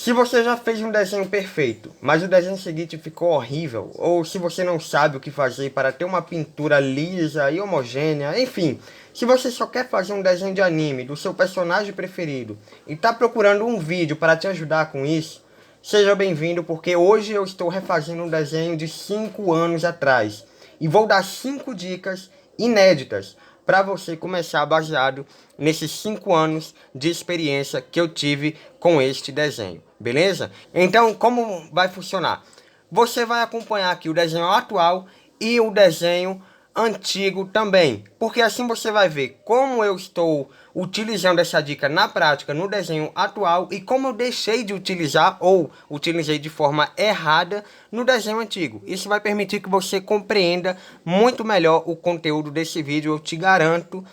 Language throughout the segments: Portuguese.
Se você já fez um desenho perfeito, mas o desenho seguinte ficou horrível, ou se você não sabe o que fazer para ter uma pintura lisa e homogênea, enfim, se você só quer fazer um desenho de anime do seu personagem preferido e está procurando um vídeo para te ajudar com isso, seja bem-vindo, porque hoje eu estou refazendo um desenho de 5 anos atrás e vou dar 5 dicas inéditas para você começar baseado nesses 5 anos de experiência que eu tive com este desenho, beleza? Então, como vai funcionar? Você vai acompanhar aqui o desenho atual e o desenho antigo também, porque assim você vai ver como eu estou utilizando essa dica na prática no desenho atual e como eu deixei de utilizar ou utilizei de forma errada no desenho antigo. Isso vai permitir que você compreenda muito melhor o conteúdo desse vídeo. Eu te garanto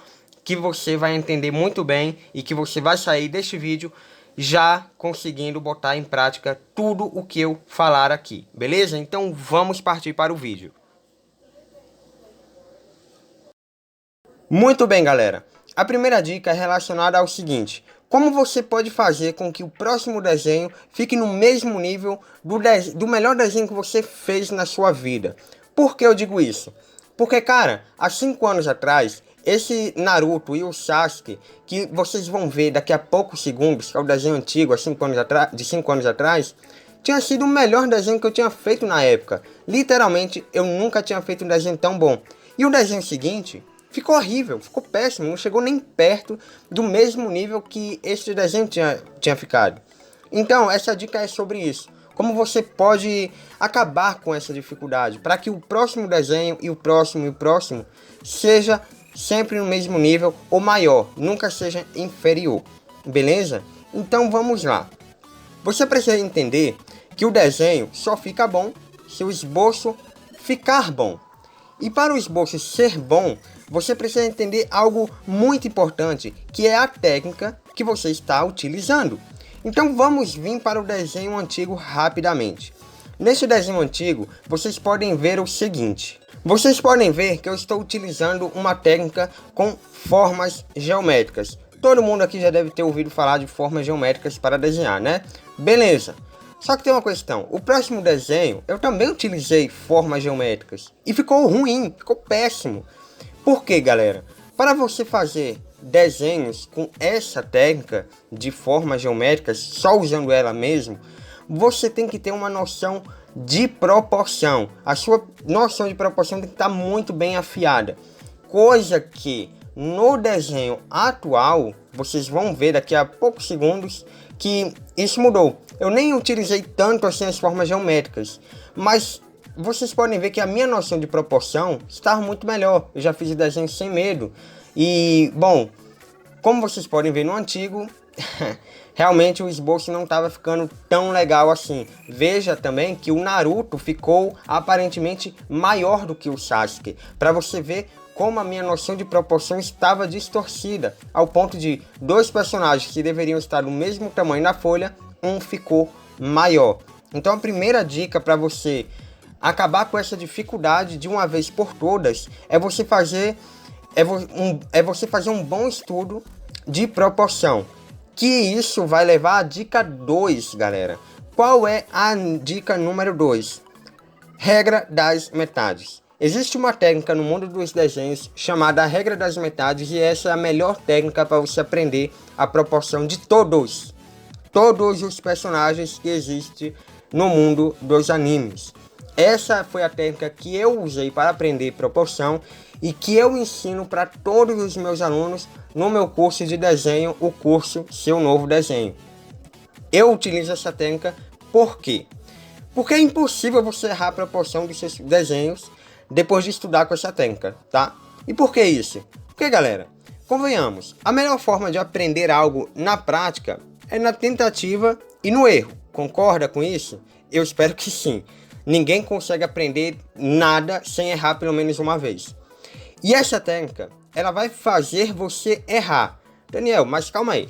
que você vai entender muito bem e que você vai sair deste vídeo já conseguindo botar em prática tudo o que eu falar aqui, beleza? Então vamos partir para o vídeo. Muito bem, galera. A primeira dica é relacionada ao seguinte: como você pode fazer com que o próximo desenho fique no mesmo nível do melhor desenho que você fez na sua vida? Por que eu digo isso? Porque, cara, há 5 anos atrás, esse Naruto e o Sasuke, que vocês vão ver daqui a poucos segundos, que é o desenho antigo, há 5 anos de 5 anos atrás, tinha sido o melhor desenho que eu tinha feito na época. Literalmente, eu nunca tinha feito um desenho tão bom. E o desenho seguinte ficou horrível, ficou péssimo, não chegou nem perto do mesmo nível que este desenho tinha ficado. Então, essa dica é sobre isso. Como você pode acabar com essa dificuldade, para que o próximo desenho e o próximo seja sempre no mesmo nível ou maior, nunca seja inferior, beleza? Então vamos lá. Você precisa entender que o desenho só fica bom se o esboço ficar bom. E para o esboço ser bom, você precisa entender algo muito importante, que é a técnica que você está utilizando. Então vamos vir para o desenho antigo rapidamente. Nesse desenho antigo, vocês podem ver o seguinte. Vocês podem ver que eu estou utilizando uma técnica com formas geométricas. Todo mundo aqui já deve ter ouvido falar de formas geométricas para desenhar, né? Beleza. Só que tem uma questão, o próximo desenho eu também utilizei formas geométricas e ficou ruim, ficou péssimo. Por quê, galera? Para você fazer desenhos com essa técnica de formas geométricas, só usando ela mesmo, você tem que ter uma noção de proporção. A sua noção de proporção tem que estar muito bem afiada. Coisa que no desenho atual, vocês vão ver daqui a poucos segundos que isso mudou. Eu nem utilizei tanto assim as formas geométricas, mas vocês podem ver que a minha noção de proporção está muito melhor. Eu já fiz desenho sem medo. E, bom, como vocês podem ver no antigo, realmente o esboço não estava ficando tão legal assim. Veja também que o Naruto ficou aparentemente maior do que o Sasuke. Para você ver como a minha noção de proporção estava distorcida, ao ponto de dois personagens que deveriam estar do mesmo tamanho na folha, um ficou maior. Então a primeira dica para você acabar com essa dificuldade de uma vez por todas é você fazer um bom estudo de proporção. Que isso vai levar à dica 2, galera. Qual é a dica número 2? Regra das metades. Existe uma técnica no mundo dos desenhos chamada regra das metades e essa é a melhor técnica para você aprender a proporção de todos os personagens que existem no mundo dos animes. Essa foi a técnica que eu usei para aprender proporção e que eu ensino para todos os meus alunos no meu curso de desenho, o curso Seu Novo Desenho. Eu utilizo essa técnica por quê? Porque é impossível você errar a proporção dos seus desenhos depois de estudar com essa técnica, tá? E por que isso? Porque, galera, convenhamos, a melhor forma de aprender algo na prática é na tentativa e no erro. Concorda com isso? Eu espero que sim. Ninguém consegue aprender nada sem errar pelo menos uma vez. E essa técnica, ela vai fazer você errar. Daniel, mas calma aí.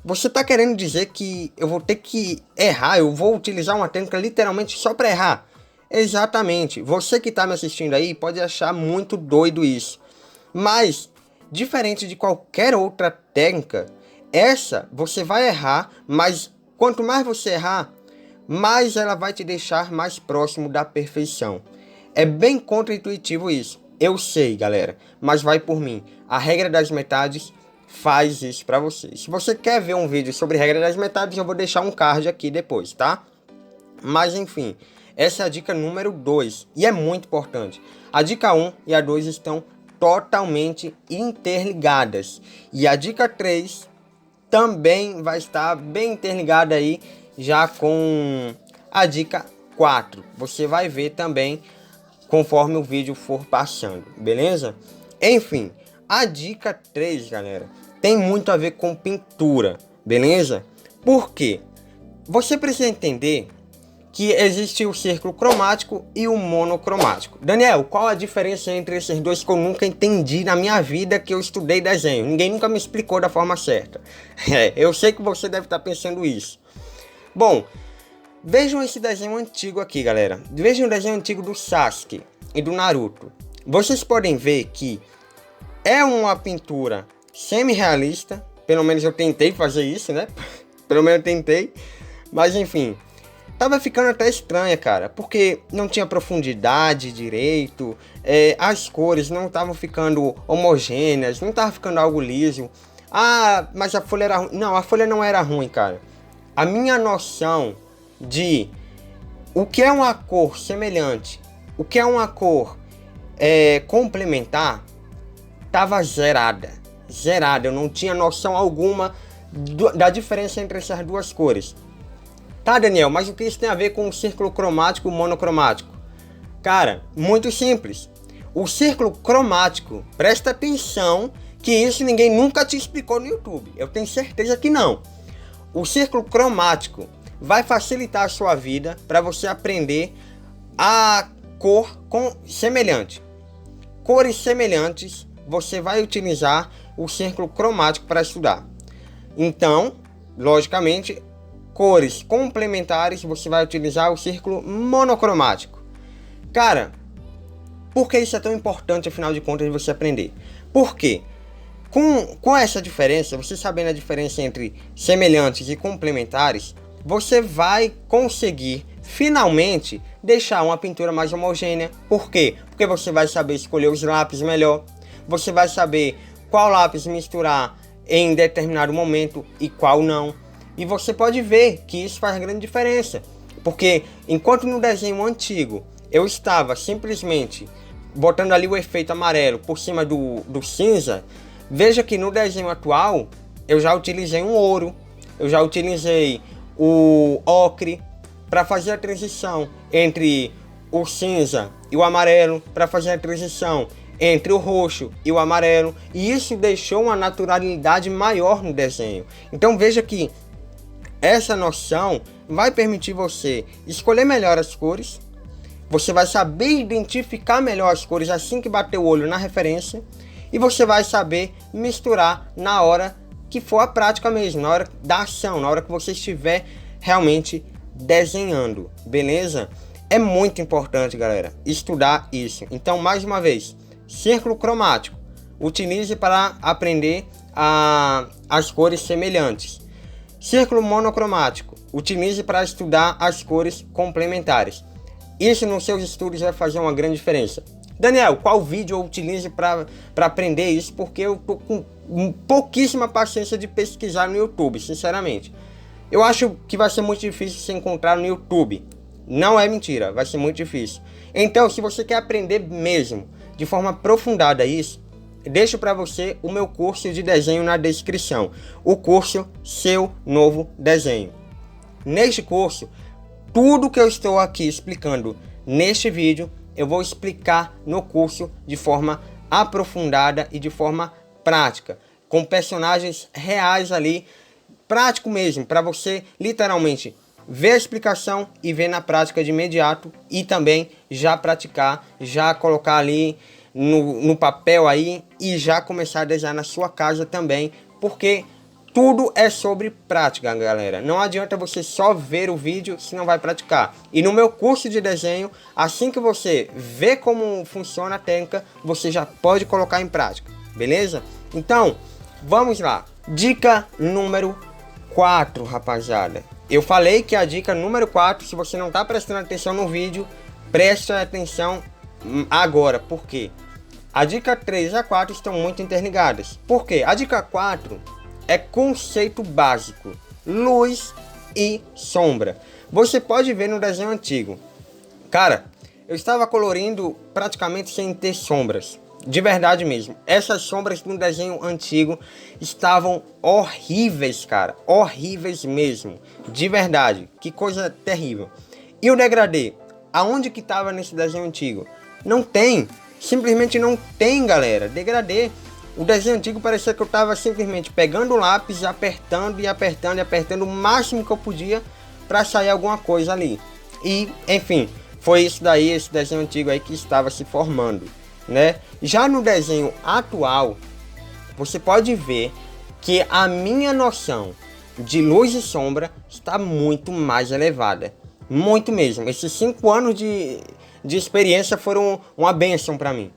Você está querendo dizer que eu vou ter que errar? Eu vou utilizar uma técnica literalmente só para errar? Exatamente. Você que está me assistindo aí pode achar muito doido isso. Mas, diferente de qualquer outra técnica, essa você vai errar, mas Quanto mais você errar, mais ela vai te deixar mais próximo da perfeição. É bem contra-intuitivo isso. Eu sei, galera, mas vai por mim. A regra das metades faz isso pra você. Se você quer ver um vídeo sobre regra das metades, eu vou deixar um card aqui depois, tá? Mas enfim, essa é a dica número 2 e é muito importante. A dica 1 e a 2 estão totalmente interligadas. E a dica 3 também vai estar bem interligada aí já com a dica 4. Você vai ver também conforme o vídeo for passando, beleza? Enfim, a dica 3, galera, tem muito a ver com pintura, beleza? Por quê? Você precisa entender que existe o círculo cromático e o monocromático. Daniel, qual a diferença entre esses dois que eu nunca entendi na minha vida que eu estudei desenho? Ninguém nunca me explicou da forma certa. Eu sei que você deve estar pensando isso. Bom, vejam esse desenho antigo aqui, galera. Vejam o desenho antigo do Sasuke e do Naruto. Vocês podem ver que é uma pintura semi-realista. Pelo menos eu tentei fazer isso, né? Pelo menos eu tentei. Mas enfim, tava ficando até estranha, cara, porque não tinha profundidade direito, as cores não estavam ficando homogêneas, não tava ficando algo liso. Ah, mas a folha era ruim. Não, a folha não era ruim, cara. A minha noção de o que é uma cor semelhante, o que é uma cor complementar, tava zerada. Eu não tinha noção alguma da diferença entre essas duas cores. Tá, Daniel, mas o que isso tem a ver com o círculo cromático e o monocromático? Cara, muito simples. O círculo cromático, presta atenção que isso ninguém nunca te explicou no YouTube. Eu tenho certeza que não. O círculo cromático vai facilitar a sua vida para você aprender a cor semelhante. Cores semelhantes, você vai utilizar o círculo cromático para estudar. Então, logicamente, cores complementares, você vai utilizar o círculo monocromático. Cara, por que isso é tão importante, afinal de contas, de você aprender? Por quê? Com essa diferença, você sabendo a diferença entre semelhantes e complementares, você vai conseguir, finalmente, deixar uma pintura mais homogênea. Por quê? Porque você vai saber escolher os lápis melhor, você vai saber qual lápis misturar em determinado momento e qual não. E você pode ver que isso faz grande diferença, porque enquanto no desenho antigo eu estava simplesmente botando ali o efeito amarelo por cima do cinza, veja que no desenho atual eu já utilizei um ouro, eu já utilizei o ocre para fazer a transição entre o cinza e o amarelo, para fazer a transição entre o roxo e o amarelo, e isso deixou uma naturalidade maior no desenho. Então veja que essa noção vai permitir você escolher melhor as cores, você vai saber identificar melhor as cores assim que bater o olho na referência, e você vai saber misturar na hora que for a prática mesmo, na hora da ação, na hora que você estiver realmente desenhando, beleza? É muito importante, galera, estudar isso. Então, mais uma vez, círculo cromático, utilize para aprender as cores semelhantes. Círculo monocromático, utilize para estudar as cores complementares. Isso nos seus estudos vai fazer uma grande diferença. Daniel, qual vídeo eu utilizo para aprender isso? Porque eu tô com pouquíssima paciência de pesquisar no YouTube, sinceramente. Eu acho que vai ser muito difícil se encontrar no YouTube. Não é mentira, vai ser muito difícil. Então, se você quer aprender mesmo, de forma aprofundada isso, deixo para você o meu curso de desenho na descrição. O curso Seu Novo Desenho. Neste curso, tudo que eu estou aqui explicando neste vídeo, eu vou explicar no curso de forma aprofundada e de forma prática, com personagens reais ali, prático mesmo, para você literalmente ver a explicação e ver na prática de imediato, e também já praticar, já colocar ali no papel aí e já começar a desenhar na sua casa também, porque tudo é sobre prática, galera. Não adianta você só ver o vídeo se não vai praticar. E no meu curso de desenho, assim que você vê como funciona a técnica, você já pode colocar em prática, beleza? Então, vamos lá. Dica número 4, rapaziada. eu falei que a dica número 4, se você não está prestando atenção no vídeo, preste atenção agora. Por quê? A dica 3 e a 4 estão muito interligadas. Por quê? A dica 4 é conceito básico, luz e sombra. Você pode ver no desenho antigo. Cara, eu estava colorindo praticamente sem ter sombras. De verdade mesmo. Essas sombras no desenho antigo estavam horríveis, cara. Horríveis mesmo. De verdade. Que coisa terrível. E o degradê? Aonde que estava nesse desenho antigo? Não tem. Simplesmente não tem, galera. Degradê. O desenho antigo parecia que eu estava simplesmente pegando o lápis, apertando e apertando e apertando o máximo que eu podia para sair alguma coisa ali. E, enfim, foi isso daí, esse desenho antigo aí que estava se formando, né? Já no desenho atual, você pode ver que a minha noção de luz e sombra está muito mais elevada. Muito mesmo. Esses 5 anos de experiência foram uma bênção para mim.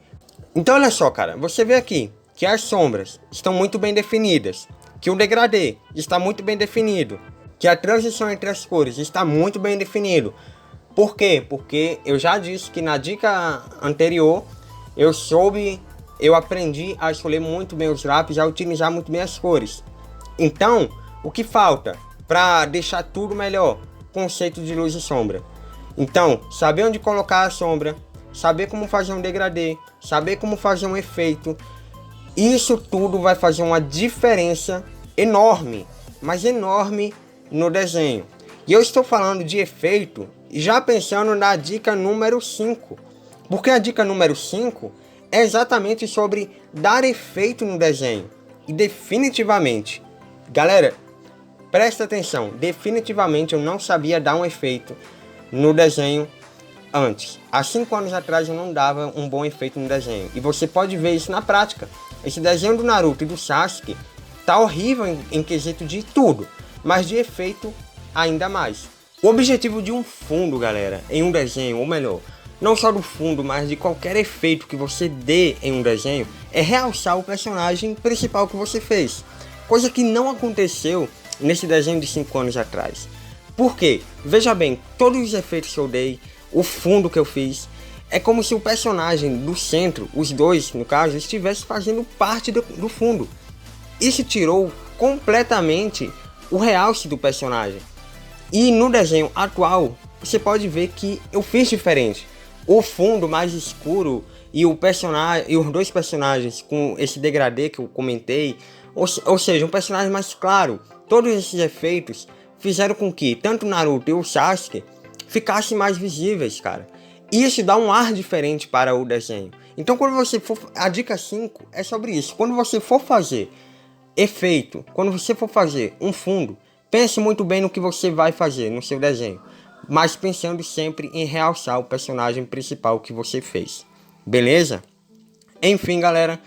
Então olha só, cara, você vê aqui que as sombras estão muito bem definidas, que o degradê está muito bem definido, que a transição entre as cores está muito bem definido. Por quê? Porque eu já disse que na dica anterior eu aprendi a escolher muito bem os lápis, a utilizar muito bem as cores. Então, o que falta para deixar tudo melhor? Conceito de luz e sombra. Então, saber onde colocar a sombra, saber como fazer um degradê, saber como fazer um efeito. Isso tudo vai fazer uma diferença enorme, mas enorme no desenho. E eu estou falando de efeito já pensando na dica número 5. Porque a dica número 5 é exatamente sobre dar efeito no desenho. E definitivamente, galera, presta atenção, definitivamente eu não sabia dar um efeito no desenho antes. Há 5 anos atrás eu não dava um bom efeito no desenho. E você pode ver isso na prática. Esse desenho do Naruto e do Sasuke tá horrível em quesito de tudo, mas de efeito ainda mais. O objetivo de um fundo, galera, em um desenho, ou melhor, não só do fundo, mas de qualquer efeito que você dê em um desenho, é realçar o personagem principal que você fez. Coisa que não aconteceu nesse desenho de 5 anos atrás. Por quê? Veja bem, todos os efeitos que eu dei, o fundo que eu fiz, é como se o personagem do centro, os dois no caso, estivesse fazendo parte do fundo. Isso tirou completamente o realce do personagem. E no desenho atual, você pode ver que eu fiz diferente. O fundo mais escuro e o personagem e os dois personagens com esse degradê que eu comentei, ou seja, um personagem mais claro. Todos esses efeitos fizeram com que tanto o Naruto e o Sasuke ficassem mais visíveis, cara. Isso dá um ar diferente para o desenho. Então quando você for... A dica 5 é sobre isso. Quando você for fazer efeito, quando você for fazer um fundo, pense muito bem no que você vai fazer no seu desenho. Mas pensando sempre em realçar o personagem principal que você fez. Beleza? Enfim, galera.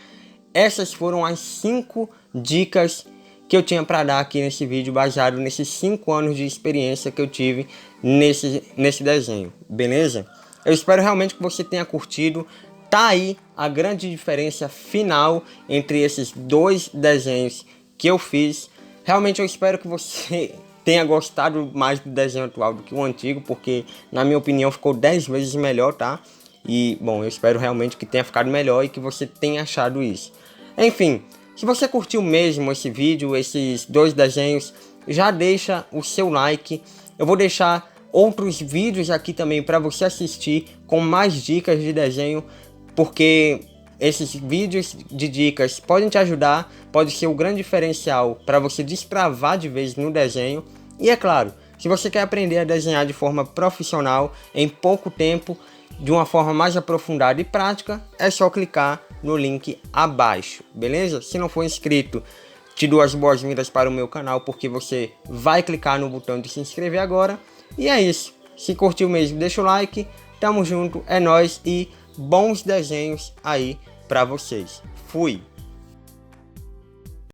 Essas foram as 5 dicas que eu tinha para dar aqui nesse vídeo, baseado nesses 5 anos de experiência que eu tive nesse desenho. Beleza? Eu espero realmente que você tenha curtido. Tá aí a grande diferença final entre esses 2 desenhos que eu fiz. Realmente eu espero que você tenha gostado mais do desenho atual do que o antigo, porque na minha opinião ficou 10 vezes melhor, tá? E bom, eu espero realmente que tenha ficado melhor e que você tenha achado isso. Enfim, se você curtiu mesmo esse vídeo, esses 2 desenhos, já deixa o seu like. Eu vou deixar outros vídeos aqui também para você assistir com mais dicas de desenho, porque esses vídeos de dicas podem te ajudar, pode ser um grande diferencial para você destravar de vez no desenho. E é claro, se você quer aprender a desenhar de forma profissional, em pouco tempo, de uma forma mais aprofundada e prática, é só clicar no link abaixo, beleza? Se não for inscrito, te dou as boas-vindas para o meu canal, porque você vai clicar no botão de se inscrever agora. E é isso, se curtiu mesmo, deixa o like, tamo junto, é nóis e bons desenhos aí pra vocês. Fui!